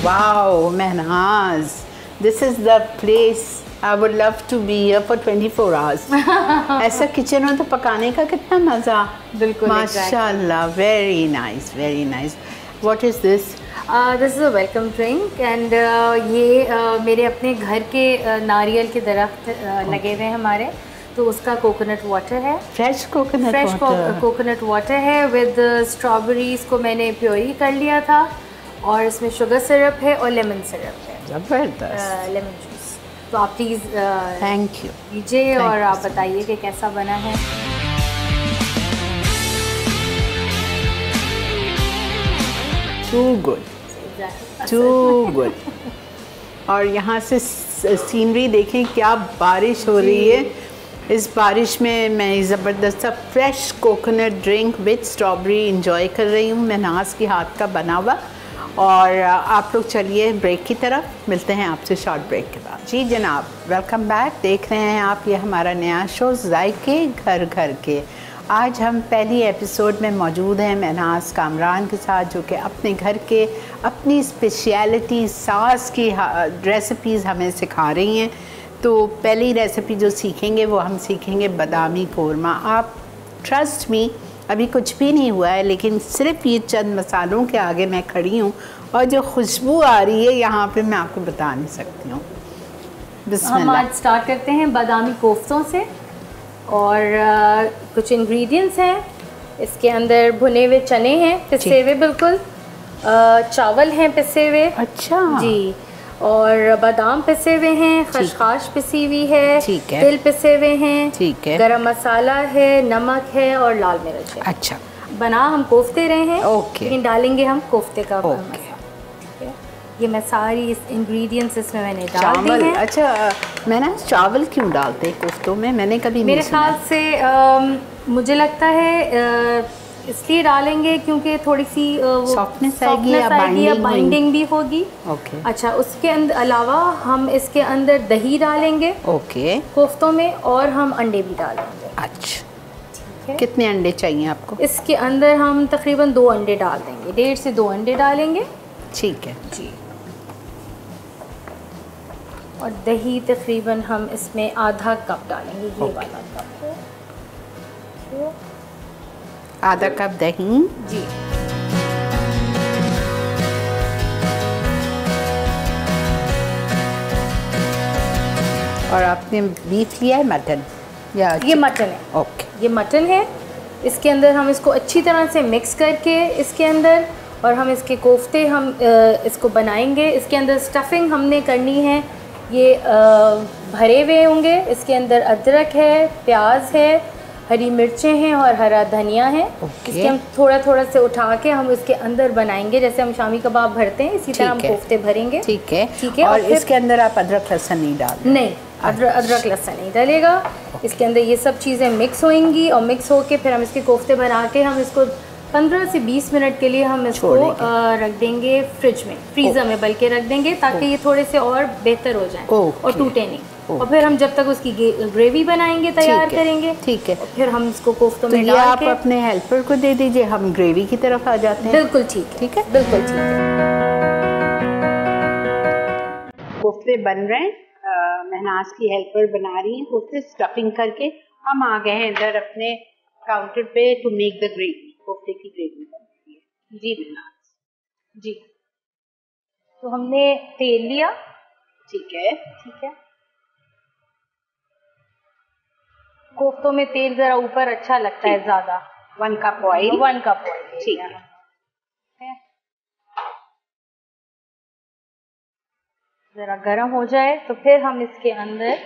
Wow, Mehnaz, this is the place I would love to be here for 24 hours. ऐसा kitchen में तो पकाने का कितना मज़ा. बिल्कुल. माशाल्लाह, very nice, very nice. What is this? This is a welcome drink and ये मेरे अपने घर के नारियल के दरख्त लगे हुए हैं हमारे, तो उसका कोकोनट वाटर है. फ्रेश कोकोनट वाटर है विद स्ट्रॉबेरीज को मैंने प्योरी कर लिया था, और इसमें शुगर सिरप है और लेमन सिरप है. ज़बरदस्त. Lemon juice. तो आप प्लीज़ थैंक यू लीजिए और आप बताइए कि कैसा बना है. Too good. Too good. और यहाँ से सीनरी देखें, क्या बारिश हो रही है. इस बारिश में मैं ज़बरदस्त सा fresh coconut drink with strawberry enjoy कर रही हूँ, मेहनाज के हाथ का बना हुआ. और आप लोग चलिए ब्रेक की तरफ, मिलते हैं आपसे शॉर्ट ब्रेक के बाद. जी जनाब, वेलकम बैक. देख रहे हैं आप ये हमारा नया शो जायके घर घर के. आज हम पहली एपिसोड में मौजूद हैं मेहनाज कामरान के साथ, जो कि अपने घर के अपनी स्पेशलिटी सास की रेसिपीज़ हमें सिखा रही हैं. तो पहली रेसिपी जो सीखेंगे वो हम सीखेंगे बादामी कोरमा. आप ट्रस्ट मी, अभी कुछ भी नहीं हुआ है, लेकिन सिर्फ ये चंद मसालों के आगे मैं खड़ी हूँ और जो खुशबू आ रही है यहाँ पे मैं आपको बता नहीं सकती हूँ. हम आज स्टार्ट करते हैं बादामी कोफ्तों से. और कुछ इंग्रेडिएंट्स हैं इसके अंदर. भुने हुए चने हैं पिसे हुए, बिल्कुल. चावल हैं पिसे हुए. अच्छा जी. और बादाम पिसे हुए हैं, खसखस पिसी हुई है, तिल पिसे हुए हैं, ठीक है, गरम मसाला है, नमक है और लाल मिर्च है. अच्छा. बना हम कोफ्ते रहे हैं, लेकिन डालेंगे हम कोफ्ते का मसाला. ये मैं सारी इस इंग्रेडिएंट्स इसमें मैंने डाल दी हैं. अच्छा, मैंने चावल क्यों डालते हैं कोफ्तों में? मैंने कभी मेरे ख्याल से मुझे लगता है इसलिए डालेंगे क्योंकि थोड़ी सी सॉफ्टनेस आएगी या बाइंडिंग भी होगी. ओके. अच्छा, उसके अलावा हम इसके अंदर दही डालेंगे. ओके. कोफ्तों में, और हम अंडे भी डालेंगे. अच्छा, ठीक है. कितने अंडे चाहिए आपको? इसके अंदर हम तकरीबन 2 अंडे डाल देंगे, 1.5 से 2 अंडे डालेंगे. ठीक है जी. और दही तकरीबन हम इसमें आधा कप डालेंगे. ये वाला कप है, आधा कप दही. जी. और आपने बीफ लिया है, मटन या? ये मटन है. ओके. ये मटन है. इसके अंदर हम इसको अच्छी तरह से मिक्स करके इसके अंदर, और हम इसके कोफ्ते हम इसको बनाएंगे. इसके अंदर स्टफिंग हमने करनी है. ये भरे हुए होंगे. इसके अंदर अदरक है, प्याज है, हरी मिर्चें हैं और हरा धनिया है. इसके हम थोड़ा थोड़ा से उठा के हम इसके अंदर बनाएंगे, जैसे हम शामी कबाब भरते हैं इसी तरह हम कोफ्ते भरेंगे. ठीक है. ठीक है. और इसके अंदर आप अदरक लहसुन नहीं डाल? नहीं, अदरक लहसुन नहीं डालेगा. इसके अंदर ये सब चीज़ें मिक्स होंगी, और मिक्स होके फिर हम इसके कोफ्ते बना के हम इसको 15 से 20 मिनट के लिए हम इसको रख देंगे फ्रिज में, फ्रीज़र में बल्कि रख देंगे, ताकि ये थोड़े से और बेहतर हो जाएं और टूटे नहीं. और फिर हम जब तक उसकी ग्रेवी बनाएंगे, तैयार करेंगे. ठीक है. फिर हम इसको कोफ्तों में डाल के, आप अपने हेल्पर को दे दीजिए, हम ग्रेवी की तरफ आ जाते हैं. बिल्कुल ठीक है. ठीक है, बिल्कुल ठीक है. कोफ्ते बन रहे हैं, मेहनाज की हेल्पर बना रही है कोफ्ते स्टफिंग करके. हम आ गए हैं इधर अपने काउंटर पे टू मेक द ग्रेवी. कोफ्ते की ग्रेवी बन रही है. जी मेहनाज जी. तो हमने तेल लिया. ठीक है. ठीक है. कोफ्तों में तेल जरा ऊपर अच्छा लगता है ज़्यादा. 1 कप ऑयल. 1 cup oil. ठीक है. ज़रा गर्म हो जाए तो फिर हम इसके अंदर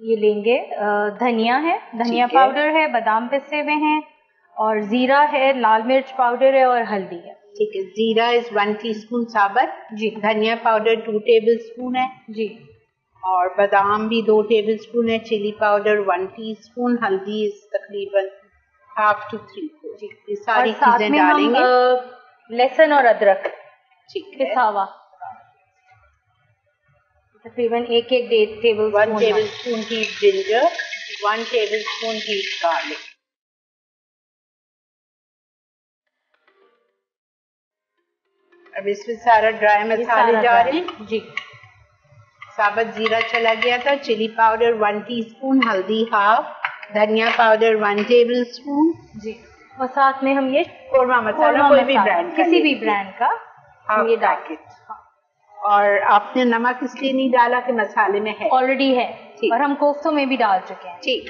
ये लेंगे. धनिया है, धनिया पाउडर है, बादाम पिसे हुए हैं, और ज़ीरा है, लाल मिर्च पाउडर है और हल्दी है. ठीक है. ज़ीरा इज़ 1 टीस्पून साबुत. जी. धनिया पाउडर 2 टेबलस्पून है. जी. और बादाम भी 2 टेबलस्पून है. Chilli powder 1 teaspoon. हल्दी इस तकरीबन 1/2 to 3/4. ये सारी चीजें डालेंगे. लहसुन और अदरक पिसा हुआ तकरीबन 1 टेबलस्पून की जिंजर, 1 टेबलस्पून की गार्लिक. अब इसमें सारा ड्राई मसाले जा रहे हैं जी। साबुत जीरा चला गया था, चिली पाउडर 1 टीस्पून, हल्दी हाफ, धनिया पाउडर 1 टेबलस्पून जी। और साथ में हम ये कोरमा मसाला कोई भी ब्रांड किसी भी ब्रांड का हम ये पैकेट। और आपने नमक इसलिए नहीं डाला कि मसाले में है, ऑलरेडी है, और हम कोफ्तों में भी डाल चुके हैं। ठीक,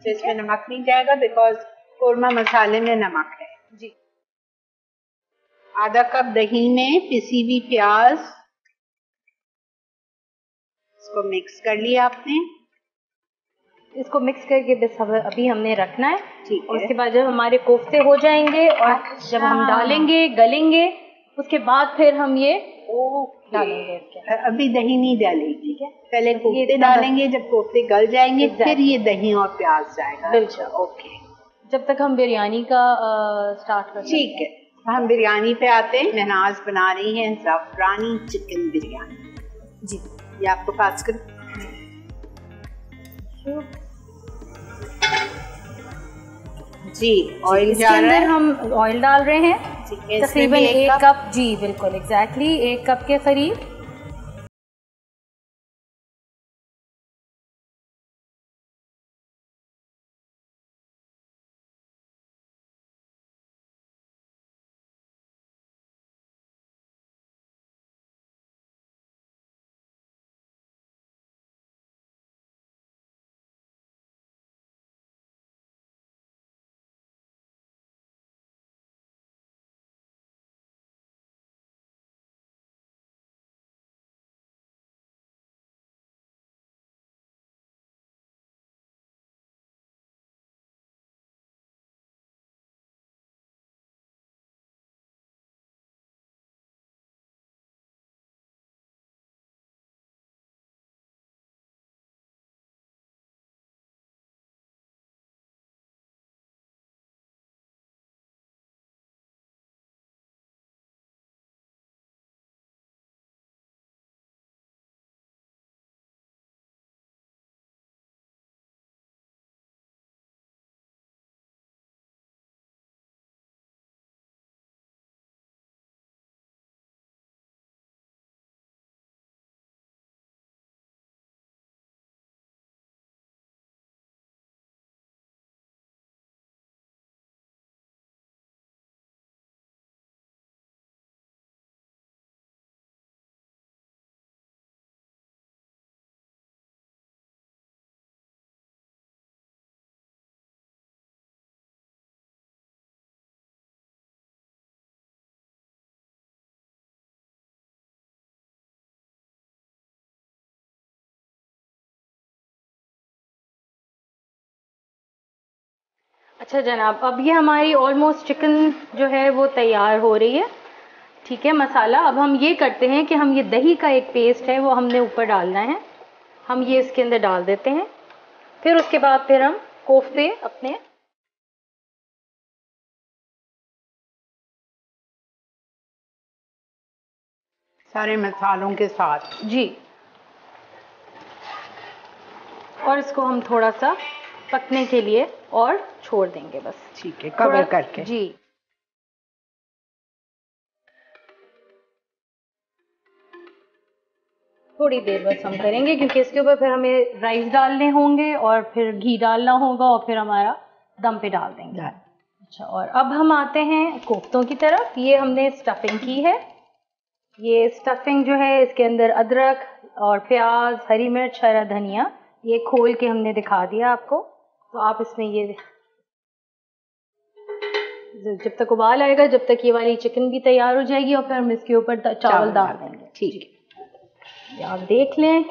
तो इसमें नमक नहीं जाएगा बिकॉज कोरमा मसाले में नमक है जी। आधा कप दही में पिसी हुई प्याज, इसको मिक्स कर लिया आपने। इसको मिक्स करके बस अभी हमने रखना है। ठीक है। उसके बाद जब हमारे कोफ्ते हो जाएंगे और जब हम डालेंगे गलेंगे, उसके बाद फिर हम ये डालेंगे। अभी दही नहीं डालेगी, पहले कोफ्ते डालेंगे, जब कोफ्ते गल जाएंगे फिर ये दही और प्याज जाएगा। बिल्कुल। ओके, जब तक हम बिरयानी का स्टार्ट करते हैं। ठीक है, हम बिरयानी पे आते हैं। महनाज बना रही हैं ज़ाफ़रानी चिकन बिरयानी। जी, ये आपको पास कर जी। ऑयल इसके अंदर हम ऑयल डाल रहे हैं तकरीबन 1 कप। जी बिल्कुल, एग्जैक्टली 1 कप के करीब। अच्छा जनाब, अब ये हमारी ऑलमोस्ट चिकन जो है वो तैयार हो रही है। ठीक है, मसाला अब हम ये करते हैं कि हम ये दही का एक पेस्ट है वो हमने ऊपर डालना है। हम ये इसके अंदर डाल देते हैं, फिर उसके बाद फिर हम कोफ्ते अपने सारे मसालों के साथ। जी, और इसको हम थोड़ा सा पकने के लिए और छोड़ देंगे बस। ठीक है, कवर करके। जी, थोड़ी देर बस हम करेंगे क्योंकि इसके ऊपर फिर हमें राइस डालने होंगे और फिर घी डालना होगा और फिर हमारा दम पे डाल देंगे। अच्छा, और अब हम आते हैं कोफ्तों की तरफ। ये हमने स्टफिंग की है। ये स्टफिंग जो है इसके अंदर अदरक और प्याज, हरी मिर्च, हरा धनिया, ये खोल के हमने दिखा दिया आपको। तो आप इसमें ये जब तक उबाल आएगा, जब तक ये वाली चिकन भी तैयार हो जाएगी और फिर हम इसके ऊपर चावल डाल देंगे। ठीक है, ये आप देख लें।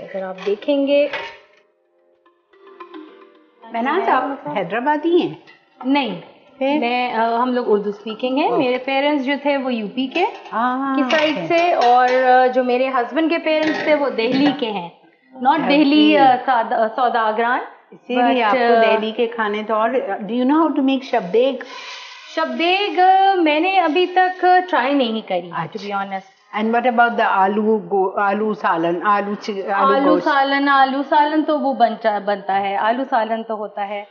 अगर आप देखेंगे, महनाज आप हैदराबादी हैं? नहीं, हम लोग उर्दू स्पीकिंग हैं। मेरे पेरेंट्स जो थे वो यूपी के की साइड से, और जो मेरे हस्बैंड के पेरेंट्स थे वो दिल्ली के हैं। नॉट दिल्ली सौदागरान, इसीलिए आपको दिल्ली के खाने तो। और do you know how to make shabdeg? Shabdeg मैंने अभी तक ट्राई नहीं करी, to be honest. And what about the aloo salan? आलू सालन तो वो बनता है, आलू सालन तो होता है।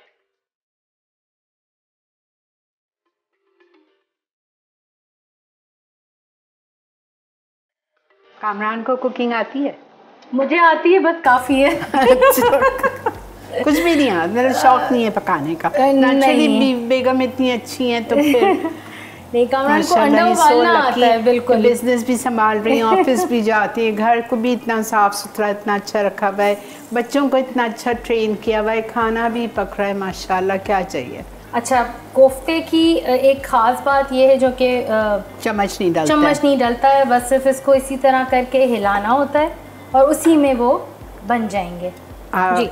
कामरान को कुकिंग आती है? मुझे आती है, बस काफ़ी है। कुछ भी नहीं आता, मेरा शौक नहीं है पकाने का। नेचुरली बेगम इतनी अच्छी हैं तो फिर नहीं, कामरान को अंडा उबालना आता है। बिल्कुल, बिजनेस भी संभाल रही हैं, ऑफिस भी जाती है, घर को भी इतना साफ सुथरा इतना अच्छा रखा हुआ है, बच्चों को इतना अच्छा ट्रेन किया हुआ है, खाना भी पक रहा है माशाल्लाह, क्या चाहिए। अच्छा, कोफ्ते की एक ख़ास बात ये है जो कि चम्मच नहीं डलता है, बस सिर्फ इसको इसी तरह करके हिलाना होता है और उसी में वो बन जाएंगे।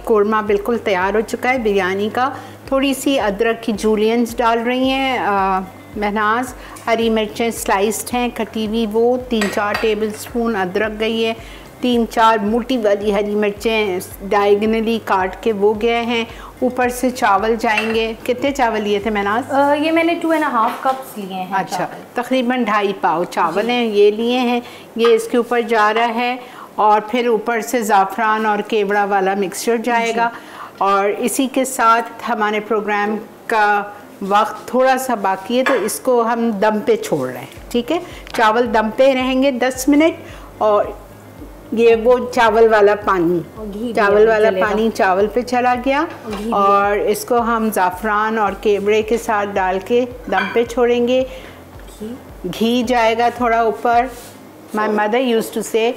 कोरमा बिल्कुल तैयार हो चुका है बिरयानी का। थोड़ी सी अदरक की जूलियंस डाल रही हैं महनाज, हरी मिर्चें स्लाइस्ड हैं कटी हुई, वो 3-4 टेबलस्पून अदरक गई है, 3-4 मोटी वाली हरी मिर्चें डायगनली काट के वो गए हैं, ऊपर से चावल जाएंगे। कितने चावल लिए थे महनाज? ये मैंने 2.5 कप्स लिए हैं। अच्छा, तकरीबन 2.5 पाव चावल हैं, ये लिए हैं, ये इसके ऊपर जा रहा है और फिर ऊपर से ज़ाफ़रान और केवड़ा वाला मिक्सचर जाएगा। और इसी के साथ हमारे प्रोग्राम का वक्त थोड़ा सा बाकी है तो इसको हम दम पे छोड़ रहे हैं, ठीक है। चावल दम पे रहेंगे 10 मिनट और ये वो चावल वाला पानी चावल पे चला गया और इसको हम ज़ाफ़रान और केवड़े के साथ डाल के दम पे छोड़ेंगे। घी जाएगा थोड़ा ऊपर। माय मदर यूज्ड टू से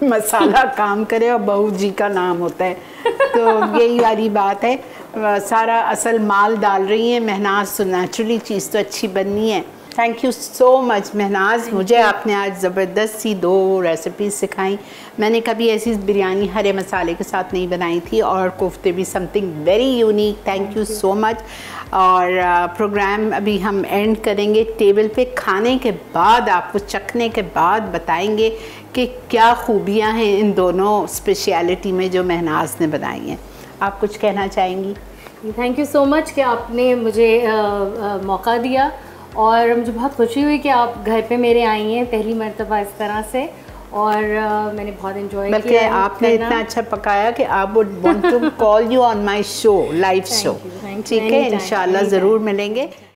मसाला काम करे और बहू जी का नाम होता है, तो यही वाली बात है। सारा असल माल डाल रही है महनाज, तो नेचुरली चीज़ तो अच्छी बननी है। Thank you so much Mehnaz, मुझे आपने आज ज़बरदस्त सी 2 रेसिपीज़ सिखाई। मैंने कभी ऐसी बिरयानी हरे मसाले के साथ नहीं बनाई थी और कोफ्ते भी something very unique. Thank you so much. और प्रोग्राम अभी हम एंड करेंगे टेबल पे खाने के बाद, आपको चखने के बाद बताएंगे कि क्या खूबियाँ हैं इन दोनों स्पेशलिटी में जो महनाज ने बनाई हैं। आप कुछ कहना चाहेंगी? थैंक यू सो मच कि आपने मुझे मौका दिया और मुझे बहुत खुशी हुई कि आप घर पे मेरे आई हैं पहली मर्तबा इस तरह से, और मैंने बहुत एंजॉय किया। बल्कि आपने इतना अच्छा पकाया कि आप would want to call you on my show, live show. ठीक है, इंशाल्लाह ज़रूर मिलेंगे।